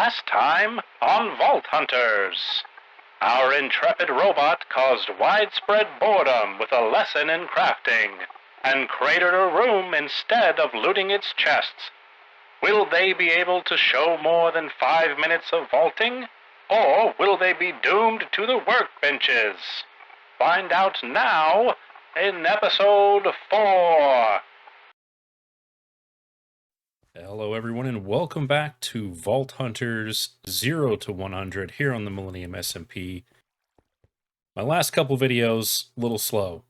Last time on Vault Hunters. Our intrepid robot caused widespread boredom with a lesson in crafting, and cratered a room instead of looting its chests. Will they be able to show more than 5 minutes of vaulting? Or will they be doomed to the workbenches? Find out now in episode 4. Hello everyone and welcome back to Vault Hunters 0 to 100 here on the Millennium SMP. My last couple videos, a little slow.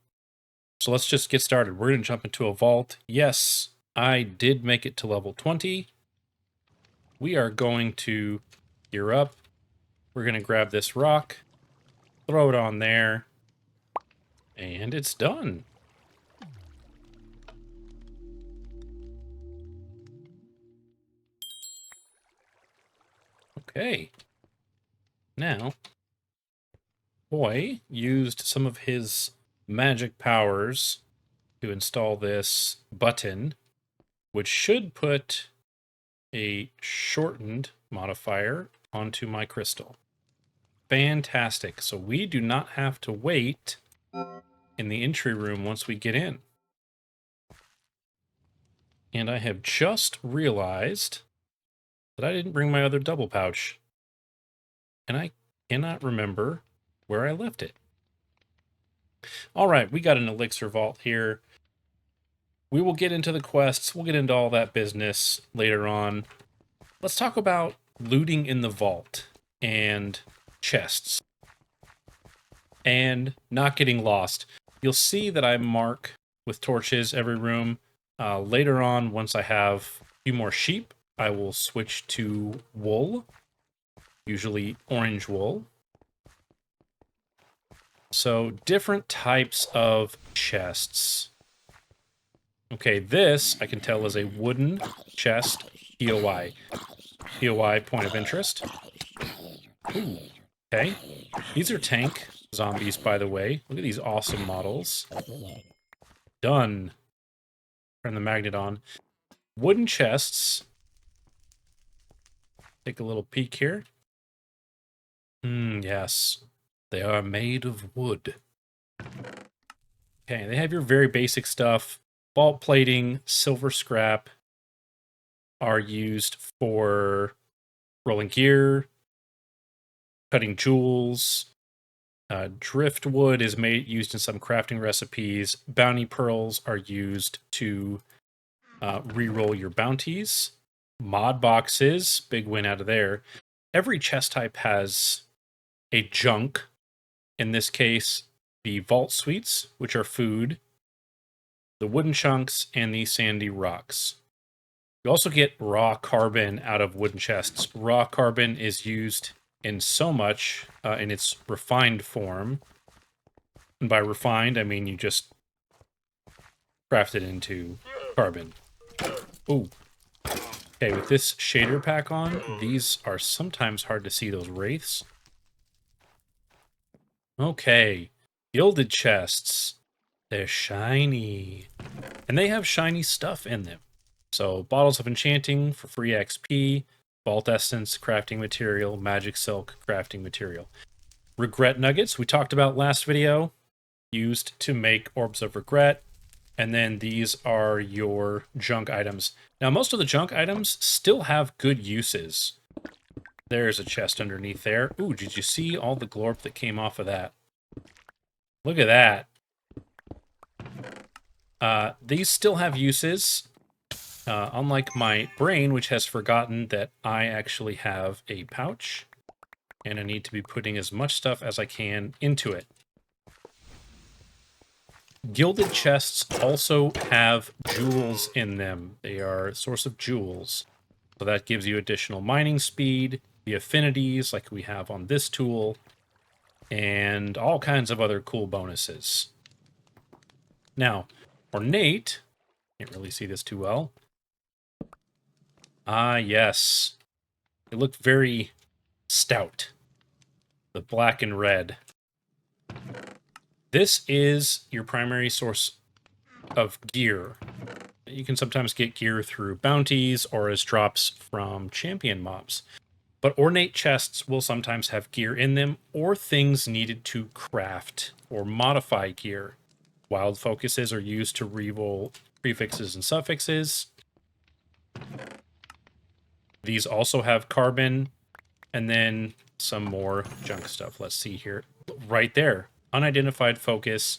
So let's just get started. We're going to jump into a vault. Yes, I did make it to level 20. We are going to gear up. We're going to grab this rock, throw it on there, and it's done. Okay. Now, Boy used some of his magic powers to install this button, which should put a shortened modifier onto my crystal. Fantastic. So we do not have to wait in the entry room once we get in. And I have just realized that I didn't bring my other double pouch. And I cannot remember where I left it. All right, we got an elixir vault here. We will get into the quests. We'll get into all that business later on. Let's talk about looting in the vault and chests and not getting lost. You'll see that I mark with torches every room. Later on, once I have a few more sheep, I will switch to wool, usually orange wool. So different types of chests. Okay, this I can tell is a wooden chest, POI. POI, point of interest. Ooh, okay. These are tank zombies, by the way. Look at these awesome models. Done. Turn the magnet on. Wooden chests. Take a little peek here. Yes. They are made of wood. Okay, they have your very basic stuff. Vault plating, silver scrap are used for rolling gear, cutting jewels. Driftwood is used in some crafting recipes. Bounty pearls are used to re-roll your bounties. Mod boxes, big win out of there. Every chest type has a junk. In this case, the vault sweets, which are food, the wooden chunks, and the sandy rocks. You also get raw carbon out of wooden chests. Raw carbon is used in so much in its refined form. And by refined, I mean you just craft it into carbon. Ooh. Okay, with this shader pack on, these are sometimes hard to see, those wraiths. Okay, gilded chests. They're shiny. And they have shiny stuff in them. So, bottles of enchanting for free XP, vault essence, crafting material, magic silk, crafting material. Regret nuggets, we talked about last video, used to make orbs of regret. And then these are your junk items. Now, most of the junk items still have good uses. There's a chest underneath there. Ooh, did you see all the glorp that came off of that? Look at that. These still have uses. Unlike my brain, which has forgotten that I actually have a pouch. And I need to be putting as much stuff as I can into it. Gilded chests also have jewels in them. They are a source of jewels. So that gives you additional mining speed, the affinities like we have on this tool, and all kinds of other cool bonuses. Now, ornate, can't really see this too well. Ah, yes. They look very stout. The black and red. This is your primary source of gear. You can sometimes get gear through bounties or as drops from champion mobs. But ornate chests will sometimes have gear in them or things needed to craft or modify gear. Wild focuses are used to reroll prefixes and suffixes. These also have carbon, and then some more junk stuff. Let's see here. Right there. Unidentified focus,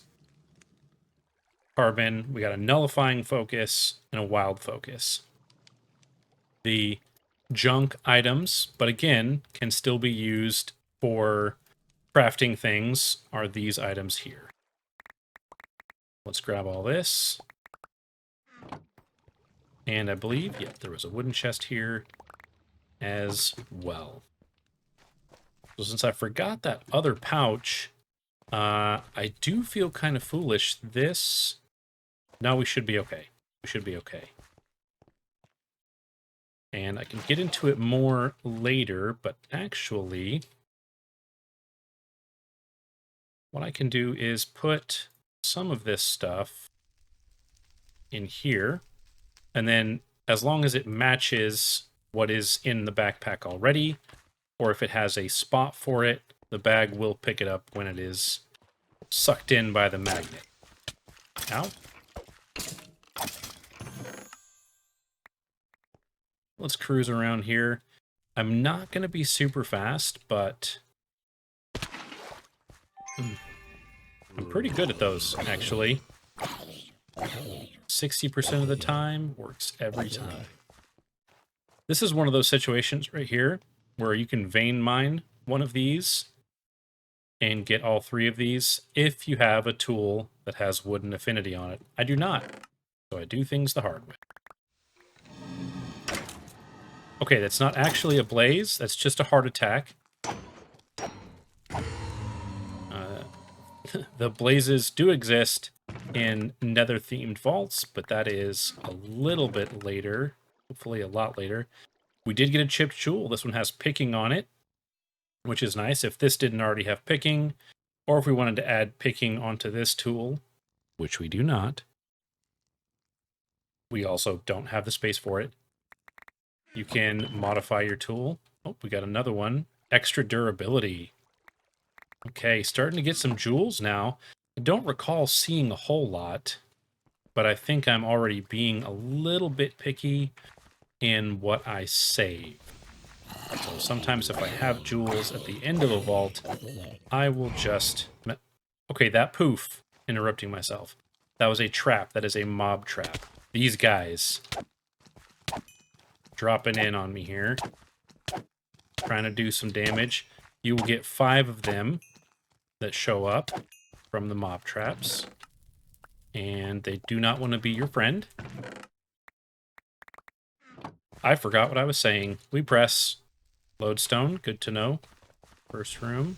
carbon. We got a nullifying focus and a wild focus. The junk items, but again, can still be used for crafting things, are these items here. Let's grab all this. And I believe, yeah, there was a wooden chest here as well. So since I forgot that other pouch, I do feel kind of foolish. This... No, we should be okay. We should be okay. And I can get into it more later, but actually, what I can do is put some of this stuff in here, and then as long as it matches what is in the backpack already, or if it has a spot for it, the bag will pick it up when it is sucked in by the magnet. Ow. Let's cruise around here. I'm not going to be super fast, but I'm pretty good at those, actually. 60% of the time, works every time. This is one of those situations right here where you can vein mine one of these and get all three of these if you have a tool that has wooden affinity on it. I do not, so I do things the hard way. Okay, that's not actually a blaze, that's just a heart attack. The blazes do exist in nether-themed vaults, but that is a little bit later, hopefully a lot later. We did get a chipped jewel. This one has picking on it, which is nice. If this didn't already have picking, or if we wanted to add picking onto this tool, which we do not, we also don't have the space for it. You can modify your tool. Oh, we got another one. Extra durability. Okay, starting to get some jewels now. I don't recall seeing a whole lot, but I think I'm already being a little bit picky in what I save. So sometimes if I have jewels at the end of a vault, I will just... Okay, that poof, interrupting myself. That was a trap. That is a mob trap. These guys dropping in on me here, trying to do some damage. You will get 5 of them that show up from the mob traps, and they do not want to be your friend. I forgot what I was saying. We press lodestone, good to know. First room.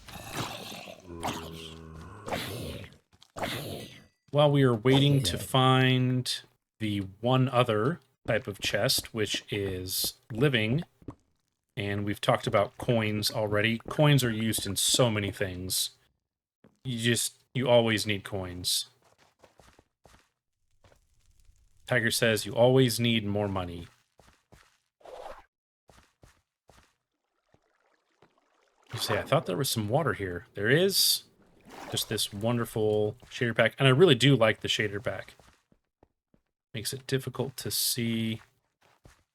While we are waiting to find the one other type of chest, which is living, and we've talked about coins already. Coins are used in so many things. You always need coins. Tiger says you always need more money. You say, I thought there was some water here. There is. Just this wonderful shader pack. And I really do like the shader pack. Makes it difficult to see.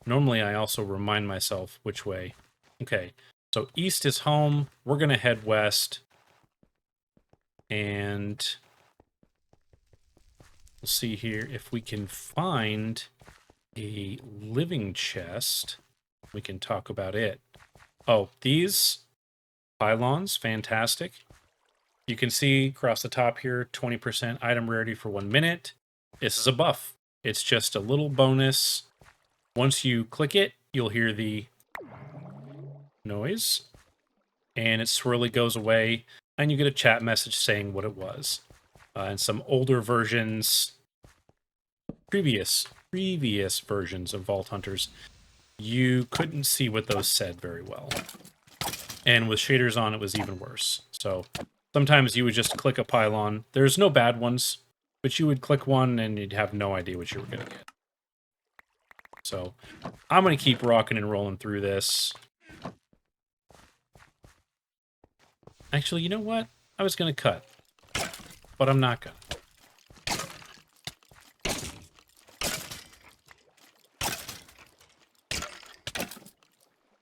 Normally, I also remind myself which way. Okay, so east is home. We're going to head west. And we'll see here if we can find a living chest. We can talk about it. Oh, these pylons, fantastic. You can see across the top here, 20% item rarity for 1 minute. This is a buff. It's just a little bonus. Once you click it, you'll hear the noise, and it swirly goes away, and you get a chat message saying what it was. And some older versions, previous versions of Vault Hunters, you couldn't see what those said very well. And with shaders on, it was even worse. So sometimes you would just click a pylon. There's no bad ones, but you would click one and you'd have no idea what you were going to get. So I'm going to keep rocking and rolling through this. Actually, you know what? I was going to cut, but I'm not going to.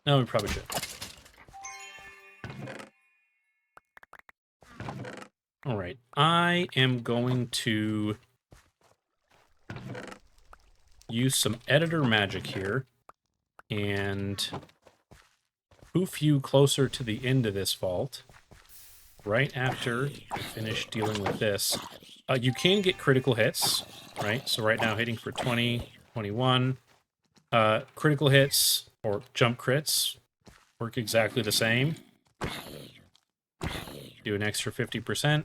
No, we probably should. All right. I am going to use some editor magic here and poof you closer to the end of this vault. Right after I finish dealing with this, you can get critical hits, right? So right now hitting for 20, 21. Critical hits or jump crits work exactly the same. Do an extra 50%.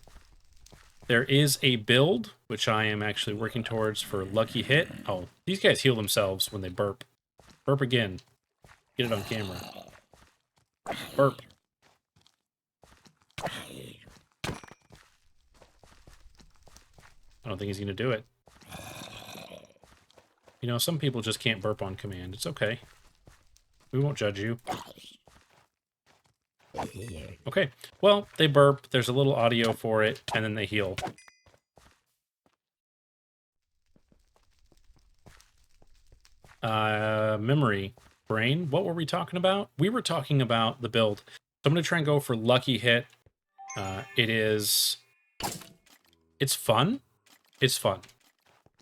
There is a build, which I am actually working towards for lucky hit. Oh, these guys heal themselves when they burp. Burp again. Get it on camera. Burp. I don't think he's going to do it. You know, some people just can't burp on command. It's okay. We won't judge you. Okay. Well, they burp. There's a little audio for it, and then they heal. Memory. Brain. What were we talking about? We were talking about the build. So I'm going to try and go for lucky hit. It's fun. It's fun.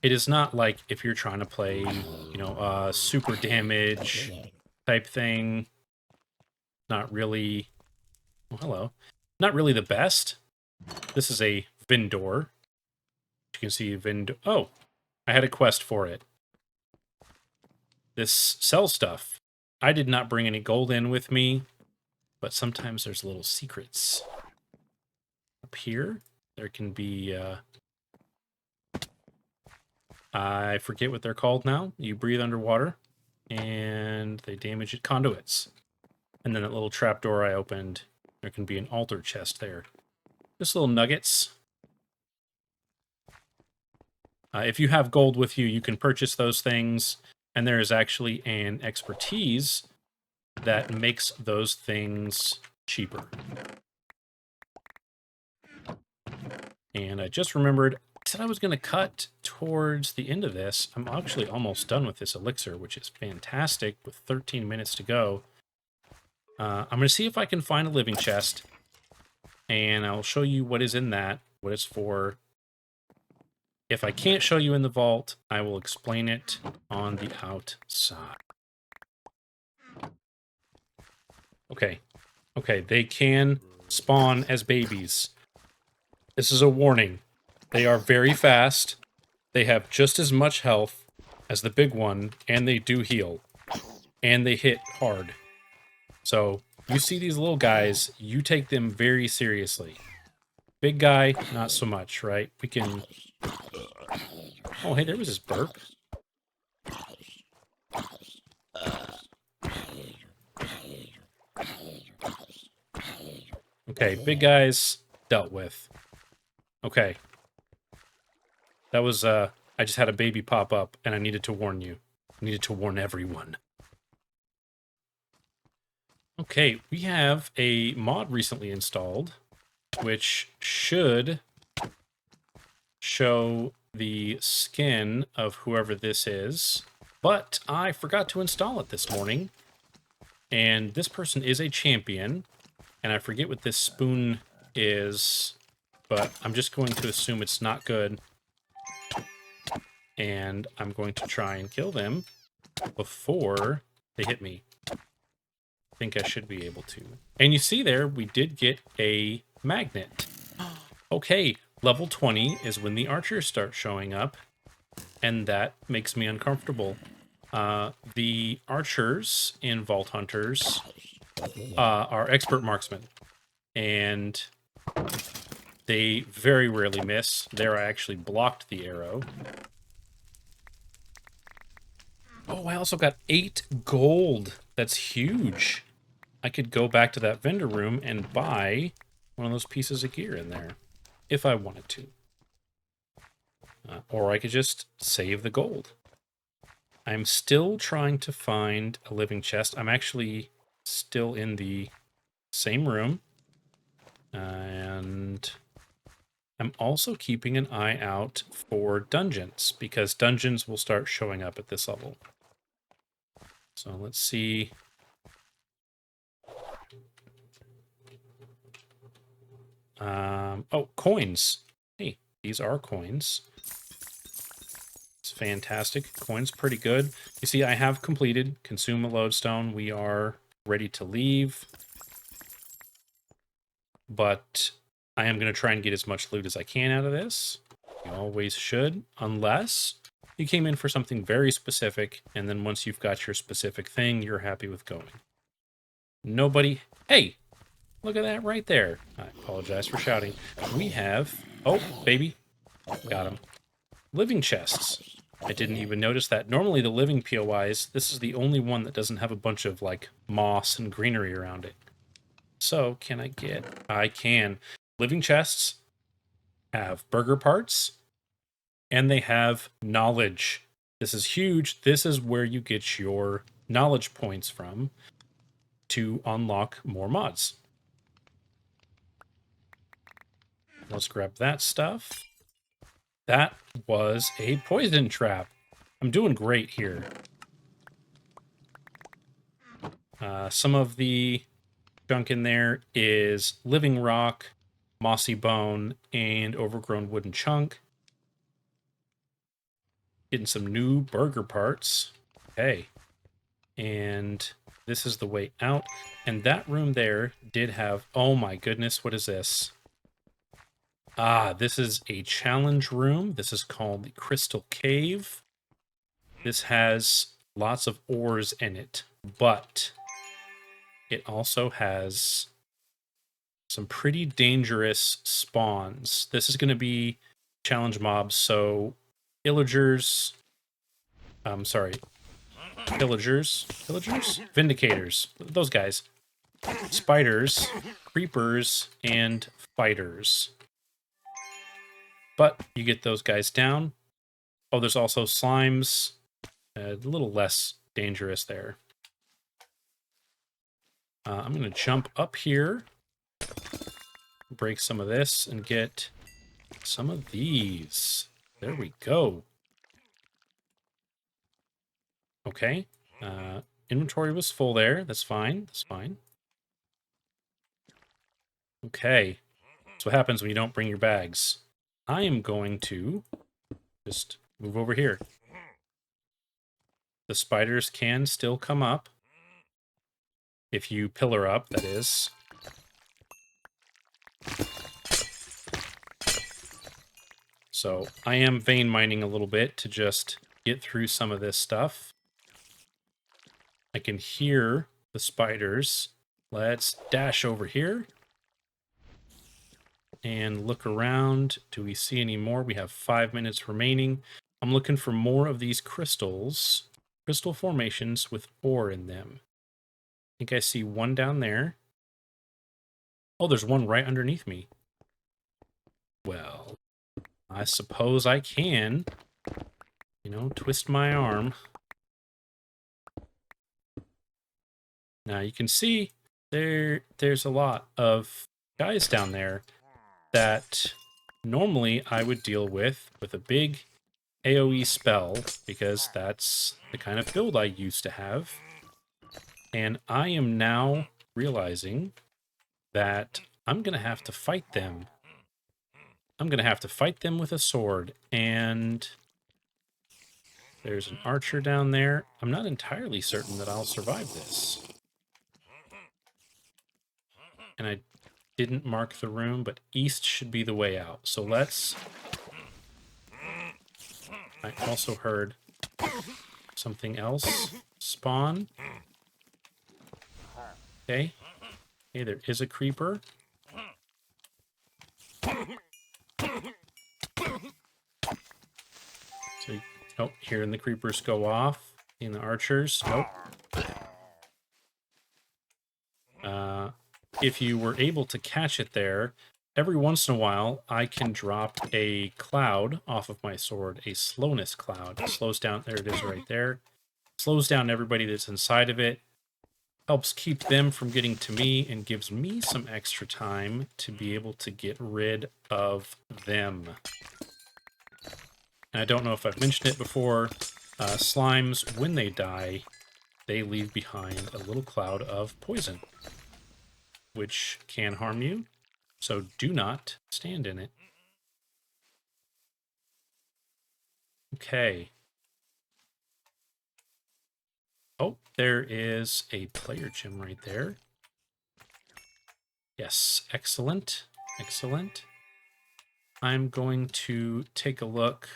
It is not like if you're trying to play, you know, super damage type thing. Not really. Oh, hello. Not really the best. This is a Vendor. You can see Vendor. Oh, I had a quest for it. This sells stuff. I did not bring any gold in with me, but sometimes there's little secrets. Up here, there can be, I forget what they're called now. You breathe underwater, and they damage it. Conduits. And then that little trapdoor I opened, there can be an altar chest there. Just little nuggets. If you have gold with you, you can purchase those things, and there is actually an expertise that makes those things cheaper. And I just remembered, I said I was going to cut towards the end of this. I'm actually almost done with this elixir, which is fantastic with 13 minutes to go. I'm going to see if I can find a living chest, and I'll show you what is in that, what it's for. If I can't show you in the vault, I will explain it on the outside. Okay. Okay, they can spawn as babies. This is a warning. They are very fast. They have just as much health as the big one, and they do heal. And they hit hard. So, you see these little guys, you take them very seriously. Big guy, not so much, right? We can... Oh, hey, there was his burp. Okay, big guys dealt with. Okay. That was, I just had a baby pop up, and I needed to warn you. I needed to warn everyone. Okay, we have a mod recently installed, which should show the skin of whoever this is, but I forgot to install it this morning, and this person is a champion, and I forget what this spoon is, but I'm just going to assume it's not good, and I'm going to try and kill them before they hit me. I think I should be able to. And you see there, we did get a magnet. Okay, level 20 is when the archers start showing up, and that makes me uncomfortable. The archers in Vault Hunters are expert marksmen, and they very rarely miss. There I actually blocked the arrow. Oh, I also got 8 gold. That's huge. I could go back to that vendor room and buy one of those pieces of gear in there, if I wanted to. Or I could just save the gold. I'm still trying to find a living chest. I'm actually still in the same room. And I'm also keeping an eye out for dungeons, because dungeons will start showing up at this level. So let's see. Oh, coins. Hey, these are coins. It's fantastic. Coins pretty good. You see, I have completed Consume a Lodestone. We are ready to leave. But I am going to try and get as much loot as I can out of this. You always should, unless you came in for something very specific, and then once you've got your specific thing, you're happy with going. Nobody... Hey! Look at that right there. I apologize for shouting. We have... Oh, baby. Got him. Living chests. I didn't even notice that. Normally the living POIs, this is the only one that doesn't have a bunch of, like, moss and greenery around it. So, can I get... I can. Living chests have burger parts, and they have knowledge. This is huge. This is where you get your knowledge points from to unlock more mods. Let's grab that stuff. That was a poison trap. I'm doing great here. Some of the junk in there is living rock, mossy bone, and overgrown wooden chunk. Getting some new burger parts. Okay. And this is the way out. And that room there did have... Oh my goodness, what is this? Ah, this is a challenge room. This is called the Crystal Cave. This has lots of ores in it, but it also has some pretty dangerous spawns. This is going to be challenge mobs, so pillagers, vindicators, those guys, spiders, creepers, and fighters. But you get those guys down. Oh, there's also slimes, a little less dangerous there. I'm going to jump up here, break some of this, and get some of these. There we go. Okay. Inventory was full there. That's fine. That's fine. Okay. That's what happens when you don't bring your bags. I am going to just move over here. The spiders can still come up. If you pillar up, that is. So I am vein mining a little bit to just get through some of this stuff. I can hear the spiders. Let's dash over here and look around. Do we see any more? We have 5 minutes remaining. I'm looking for more of these crystals, crystal formations with ore in them. I think I see one down there. Oh, there's one right underneath me. Well, I suppose I can, twist my arm. Now you can see there's a lot of guys down there that normally I would deal with a big AoE spell, because that's the kind of build I used to have. And I am now realizing that I'm going to have to fight them. I'm going to have to fight them with a sword, and there's an archer down there. I'm not entirely certain that I'll survive this. And I didn't mark the room, but east should be the way out. So let's... I also heard something else spawn. Okay. Okay, there is a creeper. So, oh, hearing the creepers go off. Seeing the archers. Nope. If you were able to catch it there, every once in a while, I can drop a cloud off of my sword, a slowness cloud. It slows down, there it is right there. Slows down everybody that's inside of it. helps keep them from getting to me and gives me some extra time to be able to get rid of them. And I don't know if I've mentioned it before, slimes, when they die, they leave behind a little cloud of poison, which can harm you, so do not stand in it. Okay. Oh, there is a player gym right there. Yes, excellent, excellent. I'm going to take a look.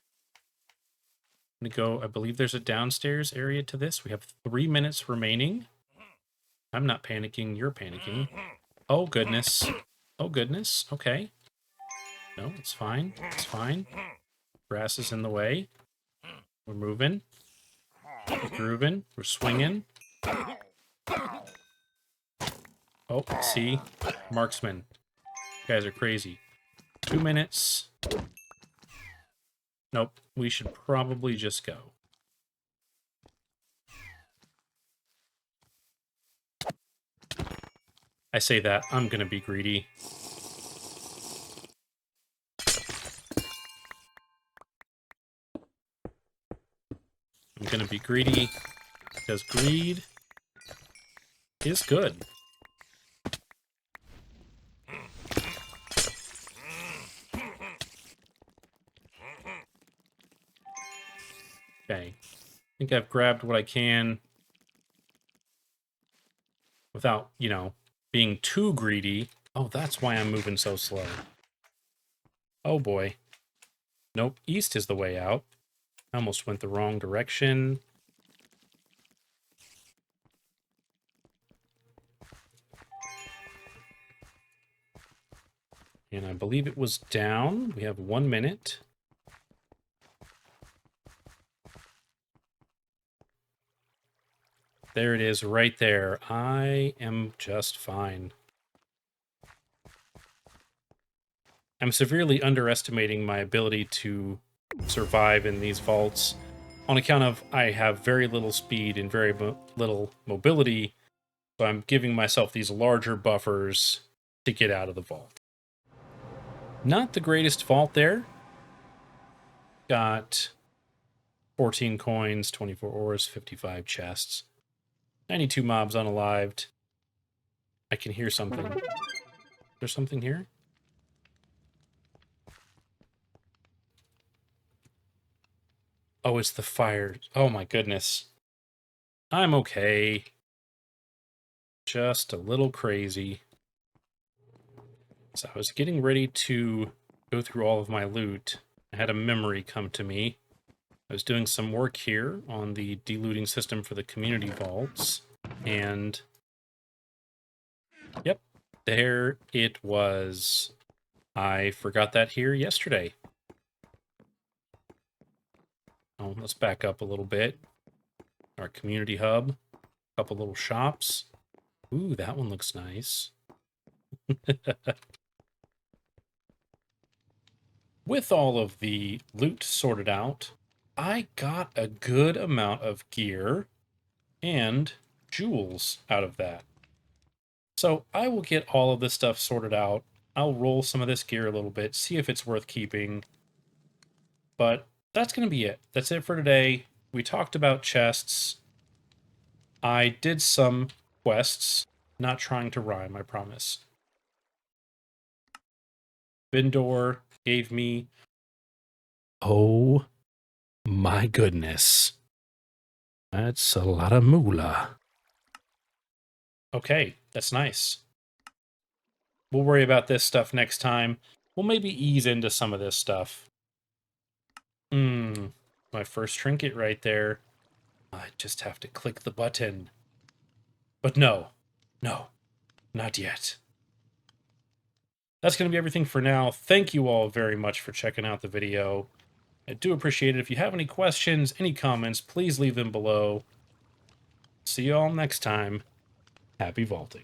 I'm going to go, I believe there's a downstairs area to this. We have 3 minutes remaining. I'm not panicking, you're panicking. Oh, goodness. Oh, goodness. Okay. No, it's fine. It's fine. Grass is in the way. We're moving. We're grooving. We're swinging. Oh, see? Marksman. You guys are crazy. 2 minutes. Nope. We should probably just go. I say that. I'm going to be greedy. I'm going to be greedy because greed is good. Okay. I think I've grabbed what I can without, you know, being too greedy. Oh, that's why I'm moving so slow. Oh, boy. Nope, east is the way out. I almost went the wrong direction. And I believe it was down. We have 1 minute. There it is right there. I am just fine. I'm severely underestimating my ability to survive in these vaults on account of I have very little speed and very little mobility, so I'm giving myself these larger buffers to get out of the vault. Not the greatest vault there. Got 14 coins, 24 ores, 55 chests. 92 mobs unalived. I can hear something. There's something here? Oh, it's the fire. Oh my goodness. I'm okay. Just a little crazy. So I was getting ready to go through all of my loot. I had a memory come to me. I was doing some work here on the delooting system for the community vaults. And yep, there it was. I forgot that here yesterday. Oh, let's back up a little bit. Our community hub. A couple little shops. Ooh, that one looks nice. With all of the loot sorted out, I got a good amount of gear and jewels out of that. So I will get all of this stuff sorted out. I'll roll some of this gear a little bit, see if it's worth keeping. But that's going to be it. That's it for today. We talked about chests. I did some quests. Not trying to rhyme, I promise. Vindor gave me... Oh my goodness. That's a lot of moolah. Okay, that's nice. We'll worry about this stuff next time. We'll maybe ease into some of this stuff. My first trinket right there. I just have to click the button. But no, not yet. That's going to be everything for now. Thank you all very much for checking out the video. I do appreciate it. If you have any questions, any comments, please leave them below. See you all next time. Happy vaulting.